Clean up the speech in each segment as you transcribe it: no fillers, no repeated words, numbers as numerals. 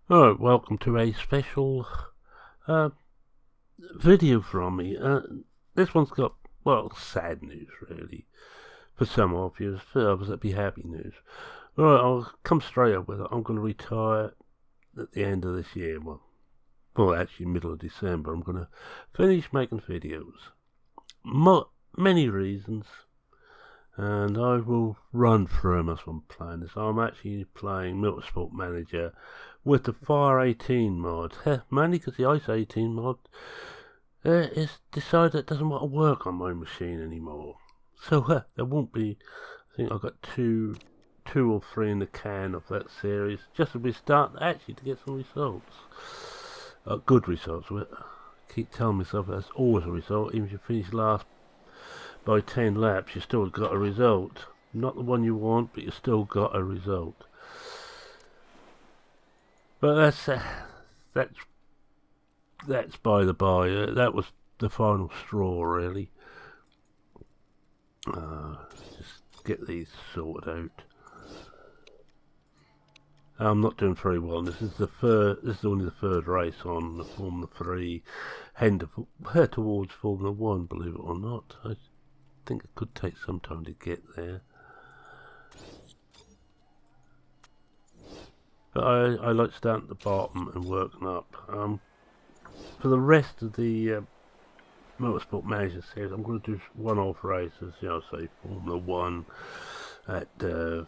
Alright, welcome to a special uh, video from me. This one's got, well, sad news really. For some of you, for others it'd be happy news. Alright, I'll come straight up with it. I'm going to retire at the end of this year. Well, actually middle of December. I'm going to finish making videos. Many reasons. And I will run through them as I'm playing this. I'm actually playing Motorsport Manager with the Fire 18 mod. Mainly because the Ice 18 mod is decided it doesn't want to work on my machine anymore. So there won't be, I think I've got two or three in the can of that series. Just to be starting actually to get some results. Good results. I keep telling myself that's always a result. Even if you finish last by 10 laps, you still got a result. Not the one you want, but you still got a result. But that's by the by. That was the final straw, really. Just get these sorted out. I'm not doing very well. This is only the third race on the Formula 3, head towards Formula 1. Believe it or not, I think it could take some time to get there. But I like starting at the bottom and working up. For the rest of the Motorsport Manager series, I'm going to do one-off races, say Formula 1 at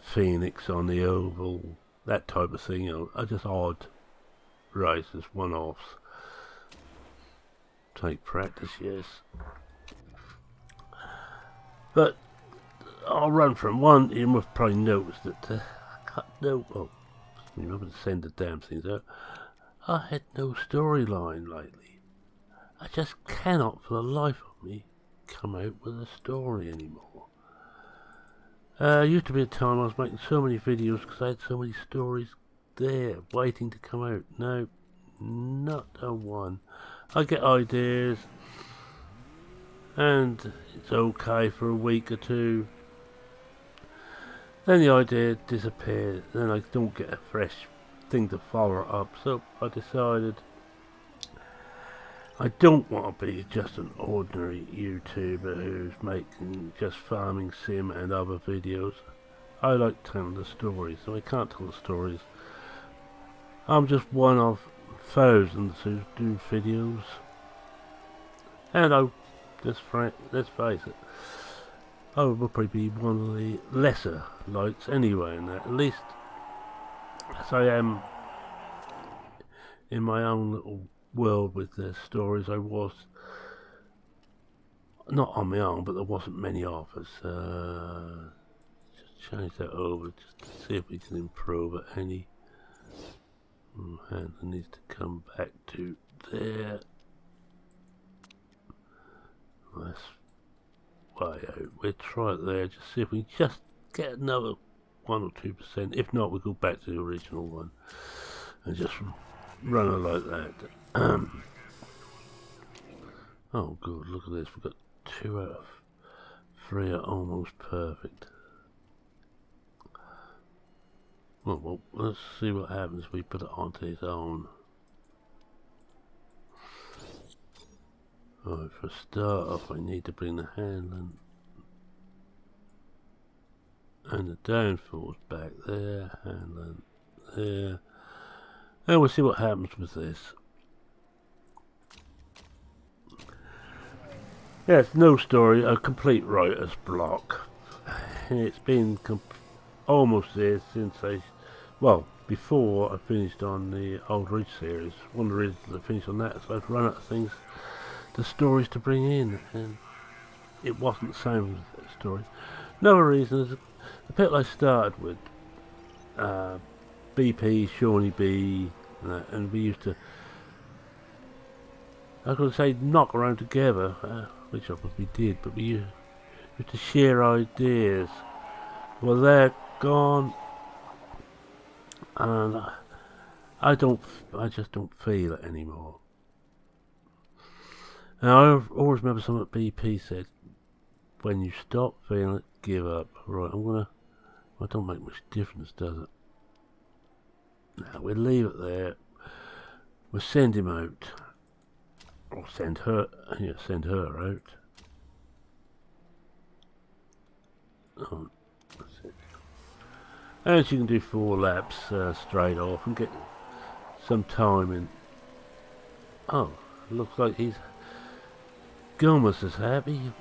Phoenix on the Oval, that type of thing, just odd races, one-offs. Take practice, yes. But I'll run from one. You must probably notice that remember to send the damn things out. I had no storyline lately. I just cannot for the life of me come out with a story anymore. Used to be a time I was making so many videos because I had so many stories there waiting to come out. No, not a one. I get ideas and it's okay for a week or two. Then the idea disappears, then I don't get a fresh thing to follow up, so I decided I don't want to be just an ordinary YouTuber who's making just farming sim and other videos. I like telling the stories, so I can't tell the stories. I'm just one of thousands who do videos. And let's face it, I will probably be one of the lesser lights anyway in that. At least as I am in my own little world with the stories. I was not on my own, but there wasn't many of us. Just change that over just to see if we can improve it any. And it needs to come back to there. That's way out. We'll try it there, just see if we can just get another 1 or 2%. If not, we'll go back to the original one and just run it like that. Oh good, look at this, we've got 2 out of 3 are almost perfect. Well, let's see what happens if we put it onto his own. Alright, for a start off I need to bring the handling and the downforce back there, handling there. And we'll see what happens with this. Yeah, it's no story, a complete writer's block. It's been almost there since before I finished on the Old Ridge series. One of the reasons I finished on that is I've run out of things, the stories to bring in, and it wasn't the same with that story. Another reason is the people I started with, BP, Shawnee B, and we used to, I was going to say knock around together, which we did, but we used to share ideas. Well, they're gone, and I just don't feel it anymore. And I always remember something that BP said: when you stop feeling it, give up. Right, it don't make much difference, does it? Now we'll leave it there. We'll send him out. Or send her, yeah, send her out. Oh, that's it. And she can do 4 laps straight off and get some time in. Oh, looks like Gilmas is happy.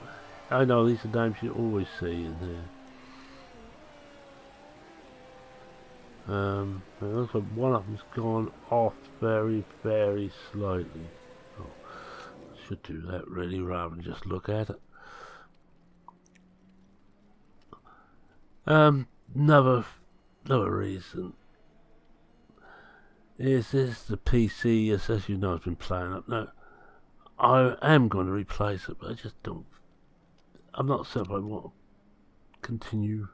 I know these are names you always see in there. It looks like one of them's gone off very, very slightly. Oh, should do that really rather than just look at it. Another reason is this the PC, as you know, has been playing up. Now, I am going to replace it, but I just don't. I'm not certain I want to continue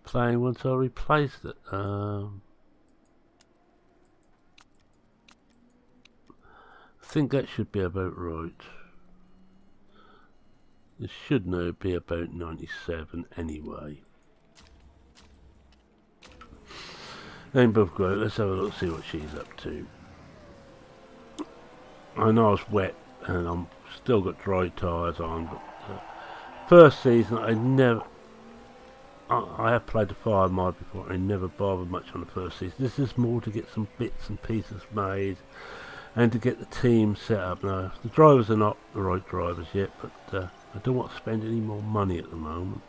playing once I replaced it. I think that should be about right. It should now be about 97 anyway. Then both great. Let's have a look, see what she's up to. I know it's wet and I'm still got dry tyres on, but first season I have played the fire mod before. I never bothered much on the first season. This is more to get some bits and pieces made and to get the team set up. Now, the drivers are not the right drivers yet, but I don't want to spend any more money at the moment.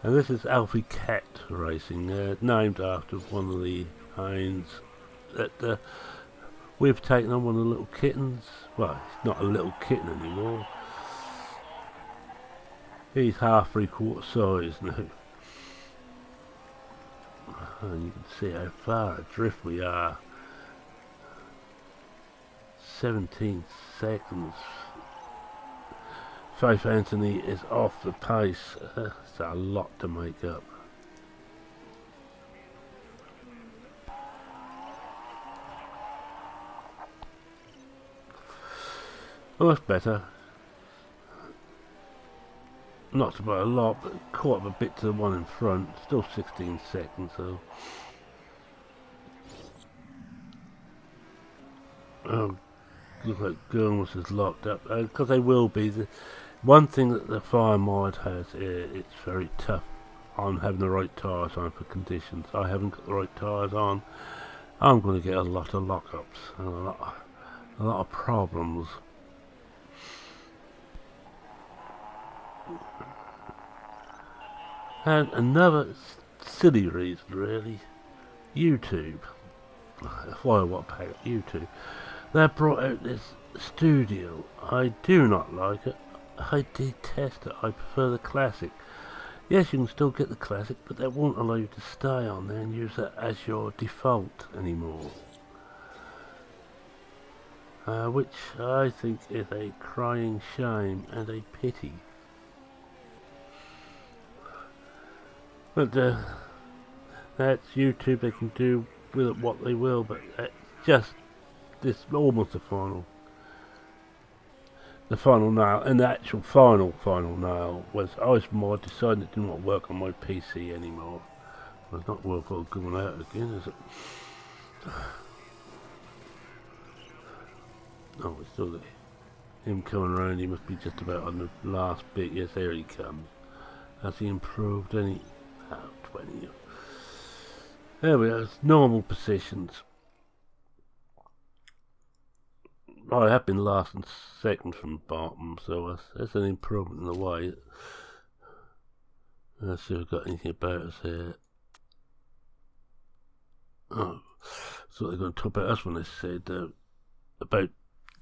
And this is Alfie Cat Racing, named after one of the hounds that we've taken on, one of the little kittens. Well, he's not a little kitten anymore. He's half 3/4 size now. And you can see how far adrift we are. 17 seconds. Faith Anthony is off the pace. It's a lot to make up. Oh, that's better. Not by a lot, but caught up a bit to the one in front. Still 16 seconds though. Oh, looks like Gilmas is locked up. Because they will be. The one thing that the fire mod has, it's very tough on having the right tyres on for conditions. I haven't got the right tyres on. I'm going to get a lot of lockups and a lot of problems. And another silly reason, really, YouTube. Why what pay YouTube? They brought out this studio. I do not like it. I detest it. I prefer the classic. Yes, you can still get the classic, but they won't allow you to stay on there and use that as your default anymore. Which I think is a crying shame and a pity. But that's YouTube. They can do with it what they will, but just this almost the final nail, and the actual final nail was I decided it didn't want to work on my PC anymore. Well, it's not worthwhile going out again, is it? Oh, it's still there. Him coming around, he must be just about on the last bit. Yes, there he comes. Has he improved any? Oh, 20. There we are, it's normal positions. I have been last and second from the bottom, so that's an improvement in the way. Let's see if we've got anything about us here. Oh, so they're going to talk about us when they said about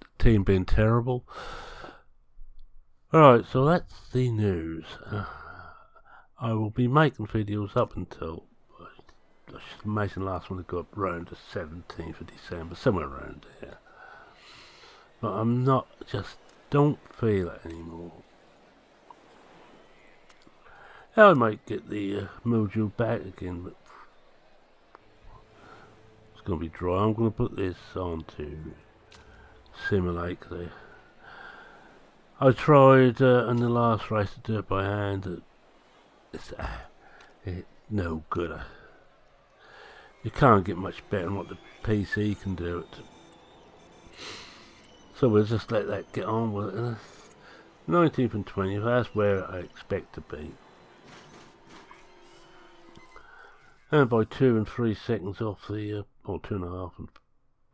the team being terrible. Alright, so that's the news. I will be making videos up until, I should imagine the last one to go up around the 17th of December, somewhere around there. But I'm not, just don't feel it anymore. I might get the mojo back again, but it's going to be dry. I'm going to put this on to simulate, because I tried in the last race to do it by hand. it's no good. You can't get much better than what the PC can do it. So we'll just let that get on with it. 19th and 20th, that's where I expect to be. And by 2 and 3 seconds off the, or 2.5 and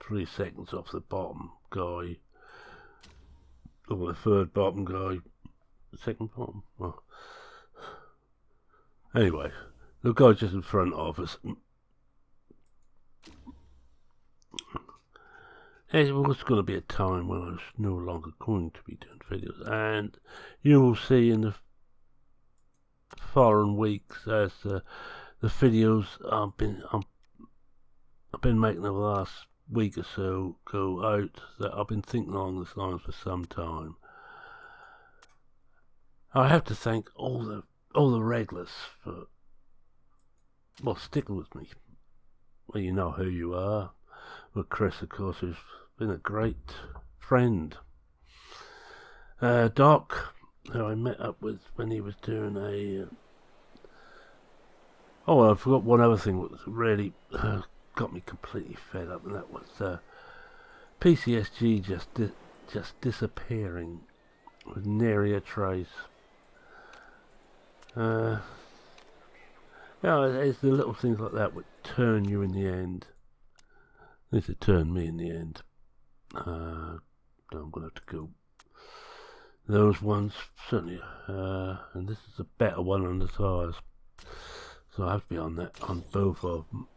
3 seconds off the bottom guy, or the third bottom guy, second bottom. Well, anyway, the guy just in front of us. There was going to be a time when I was no longer going to be doing videos, and you will see in the following weeks as the videos I've been making over the last week or so go out, that I've been thinking along this lines for some time. I have to thank all the regulars for, well, sticking with me. Well, you know who you are. Well, Chris, of course, who's been a great friend. Doc, who I met up with when he was doing a... I forgot one other thing that really got me completely fed up, and that was PCSG just disappearing with nary a trace. Yeah, it's the little things like that which turn you in the end. At least it turned me in the end. I'm going to have to go. Those ones, certainly. And this is a better one on the tires. So I have to be on that, on both of them.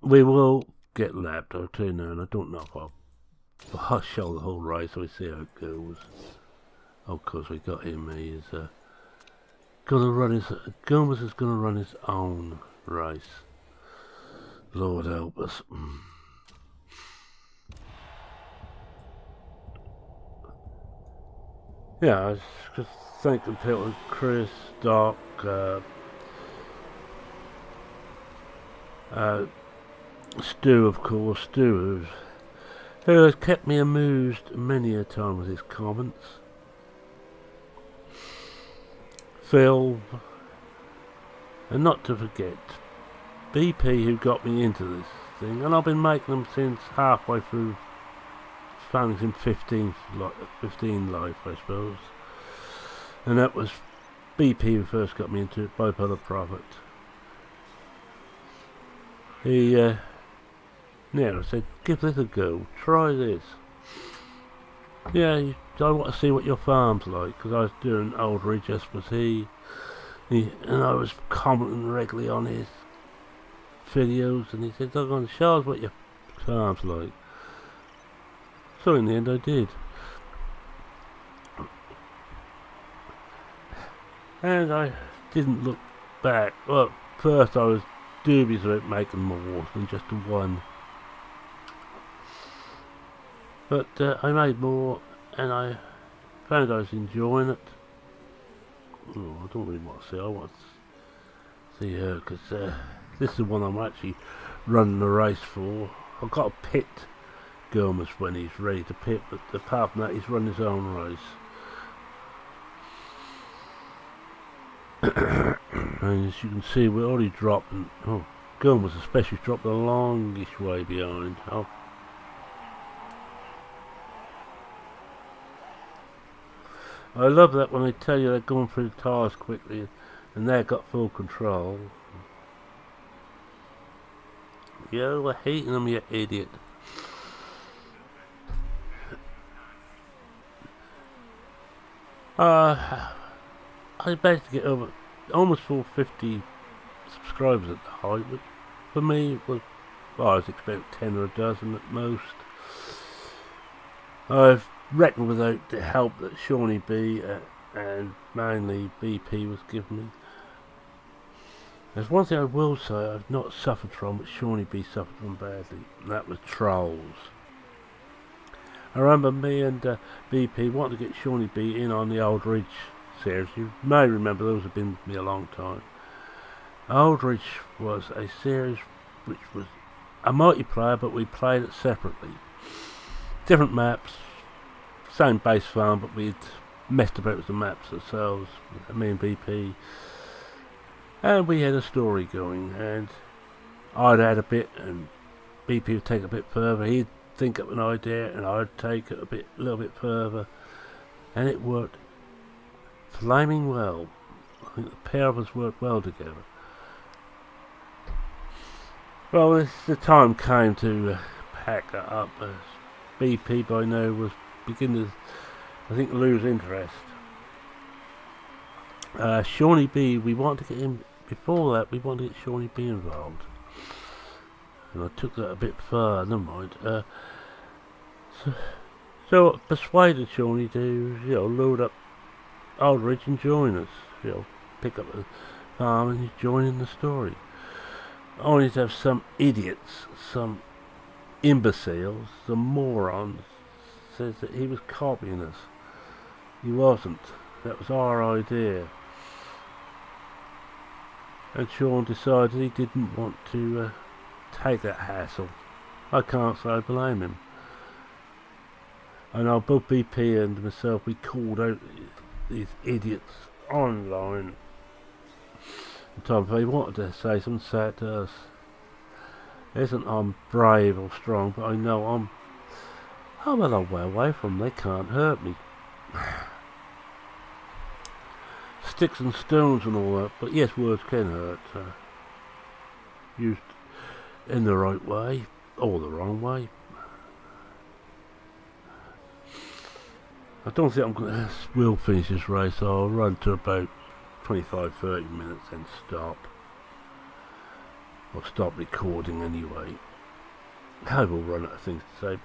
We will get lapped, I'll tell you now, and I don't know if I'll show the whole race, so we see how it goes. Of course, we got him. He is gonna run his. Gomez is gonna run his own race. Lord help us. Yeah, I just thanking people, Chris, Doc, Stu, of course, Stu, who has kept me amused many a time with his comments. Phil, and not to forget BP, who got me into this thing, and I've been making them since halfway through Fangs in 15 life, I suppose. And that was BP who first got me into it, Bipolar Prophet. He I said, give this a go, try this. Yeah, I want to see what your farm's like, because I was doing Old Ridge, as was he, and I was commenting regularly on his videos, and he said, I'm going to show us what your farm's like. So in the end I did. And I didn't look back. Well, first I was dubious about making more than just one. But I made more, and I found I was enjoying it. Oh, I don't really want to see. I want to see her, because this is the one I'm actually running the race for. I've got to pit Gomez when he's ready to pit, but apart from that, he's run his own race. And as you can see, we're already dropping. Oh, Gomez especially dropped a longish way behind. Oh. I love that when they tell you they're going through the tyres quickly and they've got full control. Yeah, we're hating them, you idiot. I managed to get over almost 450 subscribers at the height, which for me was, well, I was expecting 10 or a dozen at most. I've reckoned without the help that Shawnee B and mainly BP was giving me. There's one thing I will say I've not suffered from, which Shawnee B suffered from badly, and that was trolls. I remember me and BP wanted to get Shawnee B in on the Old Ridge series. You may remember, those have been with me a long time. Old Ridge was a series which was a multiplayer, but we played it separately. Different maps, same base farm, but we'd messed about with the maps ourselves, me and BP, and we had a story going, and I'd add a bit and BP would take it a bit further. He'd think up an idea and I'd take it a little bit further, and it worked flaming well. I think the pair of us worked well together. Well, the time came to pack that up, as BP by now was beginning to, I think, lose interest. Shawnee B, we wanted to get him, before that we wanted to get Shawnee B involved. And I took that a bit far, never mind. So I persuaded Shawnee to, load up Aldridge and join us. Pick up the farm and join in the story. Only to have some idiots, some imbeciles, some morons, says that he was copying us. He wasn't. That was our idea. And Sean decided he didn't want to take that hassle. I can't say I blame him. I know both BP and myself, we called out these idiots online. If they wanted to say something, say it to us. It isn't I'm brave or strong, but I know I'm a long way away from them. They can't hurt me. Sticks and stones and all that, but yes, words can hurt. Used in the right way or the wrong way. I don't think I'm going to will finish this race. I'll run to about 25-30 minutes and stop. I'll stop recording anyway. I will run out of things to say,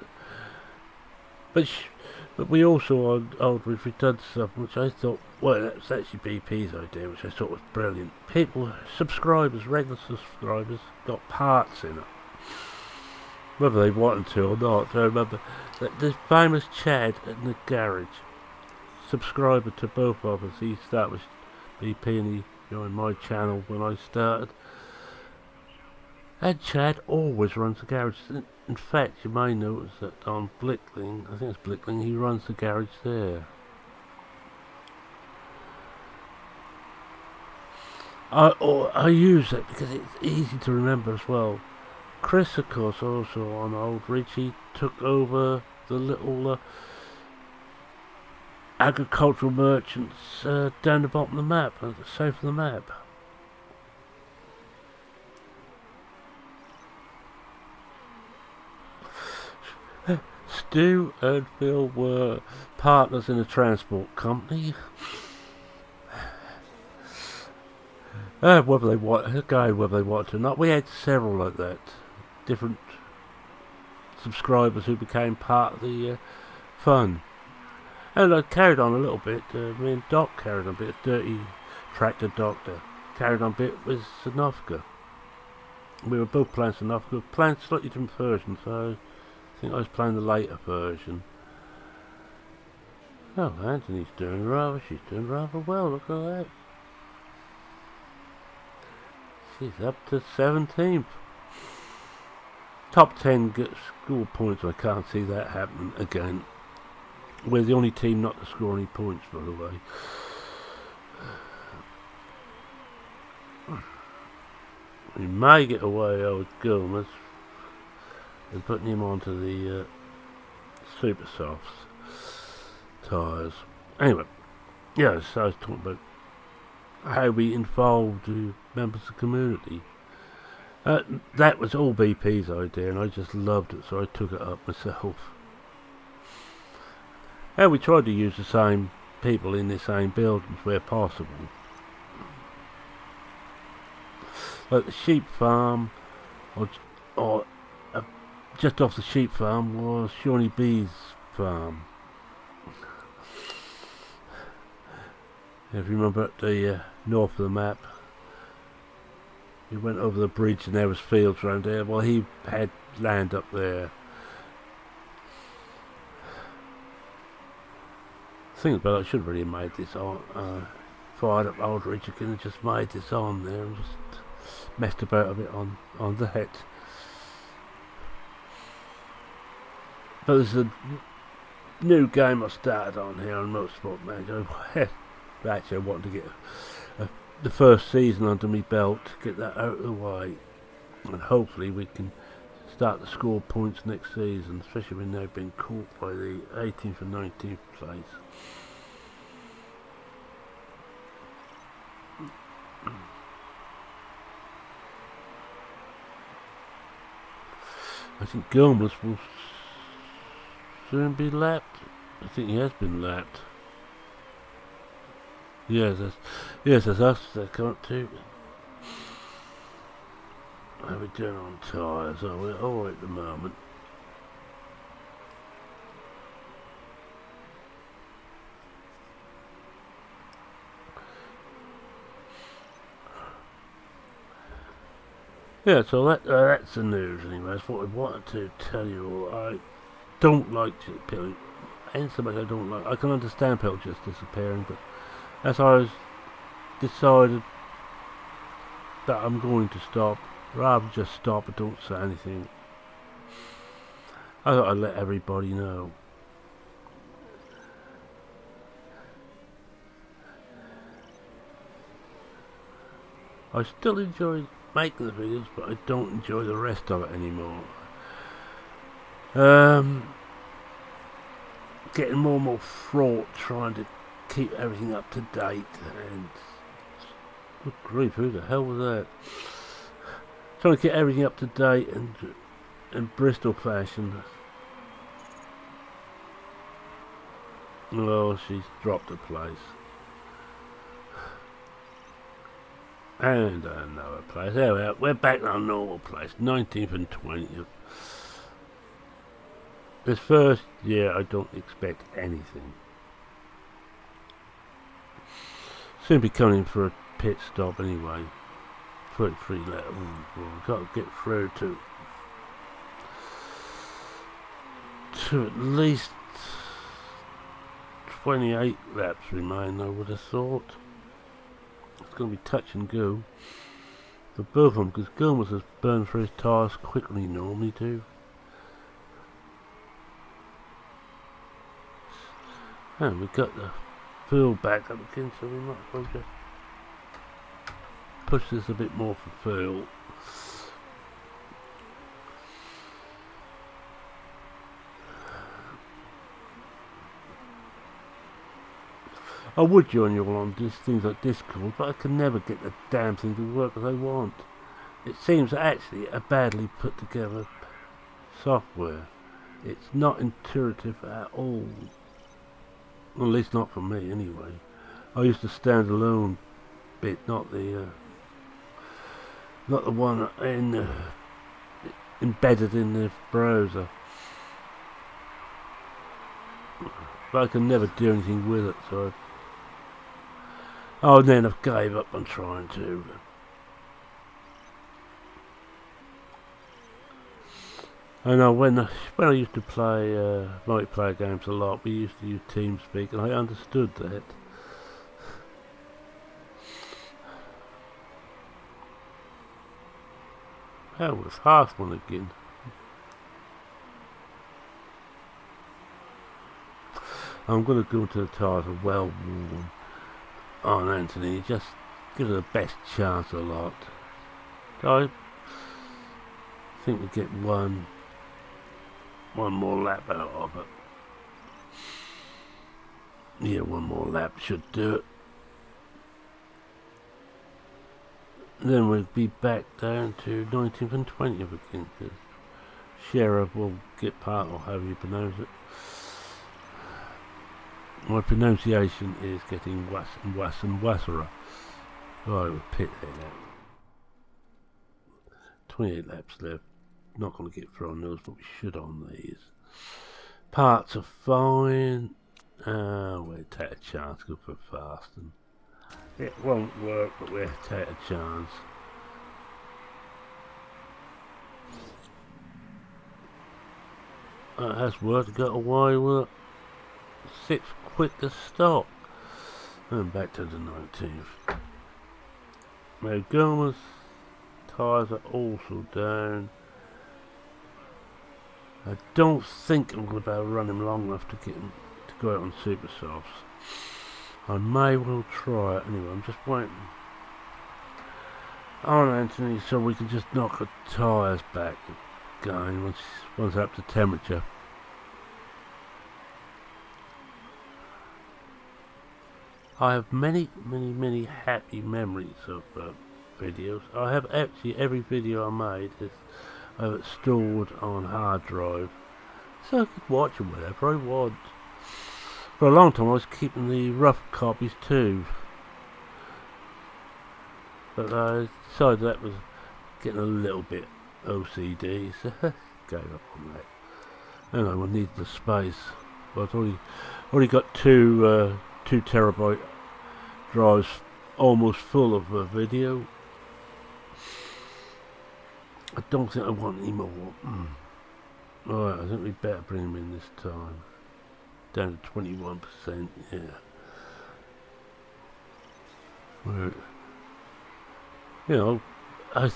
but we also on Aldridge, we done something which I thought, well, that's actually BP's idea, which I thought was brilliant. People, subscribers, regular subscribers, got parts in it, whether they wanted to or not. I remember that the famous Chad in the garage, subscriber to both of us. He started with BP and he joined my channel when I started. And Chad always runs the garage. In fact, you may notice that on Blickling, I think it's Blickling, he runs the garage there. I use it because it's easy to remember as well. Chris, of course, also on Aldridge, he took over the little agricultural merchants down the bottom of the map, south of the map. Stu and Phil were partners in a transport company. Whether they wanted or not, we had several like that. Different subscribers who became part of the fun. And I carried on a little bit. Me and Doc carried on a bit. Dirty Tractor Doctor carried on a bit with Sanofka. We were both playing Sanofka, playing slightly different versions, so I think I was playing the later version. Oh, Anthony's she's doing rather well, look at that. She's up to 17th. Top 10 gets score points. I can't see that happening again. We're the only team not to score any points, by the way. We may get away with Gomez and putting him onto the Super Softs tyres. Anyway, yes, I was talking about how we involved members of the community. That was all BP's idea, and I just loved it, so I took it up myself. And we tried to use the same people in the same buildings where possible. Like the sheep farm, or just off the sheep farm was Shawnee B's farm. If you remember at the north of the map, we went over the bridge and there was fields around there. Well, he had land up there. Think about it, I should have really made this on. Fired up Aldridge again and just made this on there and just messed about a bit on that. But there's new game I started on here on Motorsport Manager. Actually, I wanted to get the first season under my belt, get that out of the way, and hopefully we can start to score points next season, especially when they've been caught by the 18th and 19th place. I think Gilmas will soon be lapped. I think he has been lapped. Yes, that's us that come to. How are we doing on tyres? Oh, we're alright at the moment. Yeah, so that's the news anyway. That's what I wanted to tell you all. I don't like people, and so much I don't like. I can understand people just disappearing, but as I was decided that I'm going to stop, rather than just stop and don't say anything, I thought I'd let everybody know. I still enjoy making the videos, but I don't enjoy the rest of it anymore. Getting more and more fraught trying to keep everything up to date, and good grief, who the hell was that? Trying to get everything up to date and in Bristol fashion. Oh, she's dropped a place. And another place. There we are. We're back to our normal place. 19th and 20th. This first year, I don't expect anything. Soon be coming for a pit stop anyway. 33 laps. We've got to get through to at least 28 laps remain, I would have thought. It's going to be touch and go for both of them, because Gilmas has burned through his tyres quicker than he normally do. And we got the fuel back up again, so we might as well just push this a bit more for fuel. I would join you all on things like Discord, but I can never get the damn thing to work as I want. It seems actually a badly put together software. It's not intuitive at all. Well, at least not for me anyway. I used the standalone bit, not the one in embedded in the browser. But I can never do anything with it, so then I've gave up on trying to. I know when I used to play multiplayer games a lot, we used to use TeamSpeak, and I understood that. Oh, it's half one again. I'm going to go to the tyres of well worn on Anthony, just give it the best chance a lot. So I think we get one more lap out of it. Yeah, one more lap should do it. Then we'll be back down to 19th and 20th again, because Sheriff will get part, or however you pronounce it. My pronunciation is getting worse and worse and worser. Oh, I would pit there now. 28 laps left. Not going to get through on those, but we should on these. Parts are fine. We'll take a chance, go for fasting. It won't work, but we'll take a chance. That has worked, got away with it. 6 quick to stop. And back to the 19th. Now Gilmas tyres are also down. I don't think I'm going to be able to run him long enough to get him to go out on super softs. I may well try it anyway. I'm just waiting on Anthony so we can just knock the tyres back going once up to temperature. I have many happy memories of videos. I have actually every video I made I have it stored on hard drive, so I could watch them whenever I want. For a long time I was keeping the rough copies too, but I decided that was getting a little bit OCD, so gave up on that. And I would need the space. Well, I've already got two 2 terabyte drives almost full of video. I don't think I want any more. Alright, I think we better bring them in this time. Down to 21%, yeah. Right. You know, I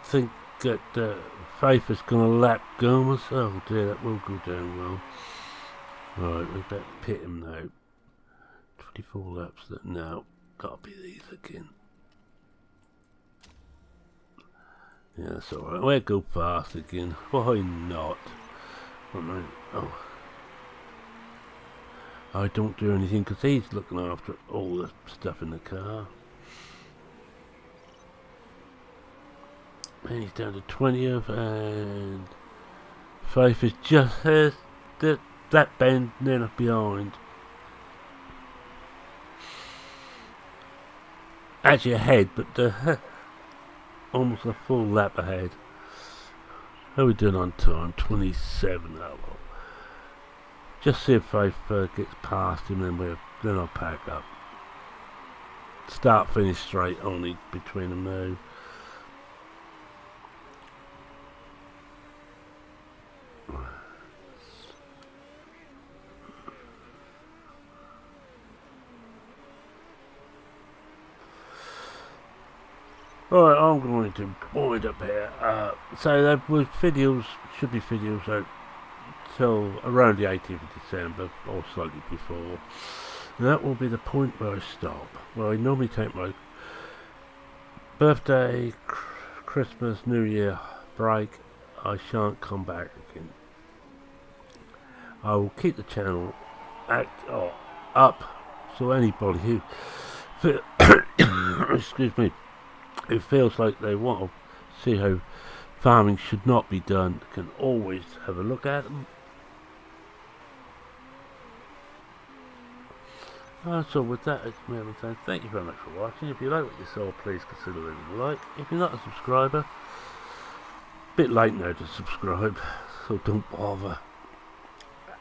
think that Faith is going to lap Gomez. Oh dear, that will go down well. Right, we better pit him now. 24 laps, that now. Gotta be these again. Yeah, that's alright. We'll go fast again. Why not? Oh. I don't do anything because he's looking after all the stuff in the car. And he's down to 20th, and Faith is just that bend then behind. Actually ahead, but almost a full lap ahead. How are we doing on time? 27. Oh well. Just see if Faith gets past him, and then I'll pack up. Start finish straight only between them now. Alright, I'm going to wind up here. So there was should be videos out till around the 18th of December, or slightly before. And that will be the point where I stop. Well, I normally take my birthday, Christmas, New Year break. I shan't come back again. I will keep the channel up, so anybody who excuse me, who feels like they want to see how farming should not be done can always have a look at them. So with that, it's me, saying thank you very much for watching. If you like what you saw, please consider leaving a like. If you're not a subscriber, bit late now to subscribe, so don't bother.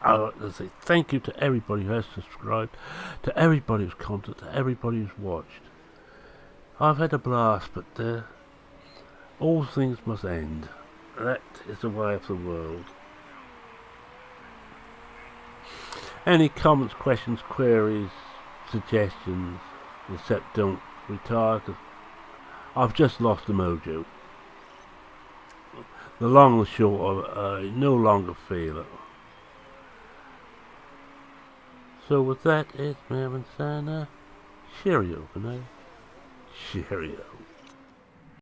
I'd like to say thank you to everybody who has subscribed, to everybody who's commented, to everybody who's watched. I've had a blast, but all things must end. That is the way of the world. Any comments, questions, queries, suggestions, except don't retire, because I've just lost the mojo. The long and short of it, I no longer feel it. So with that, it's mereman saying cheerio for now. Cheerio.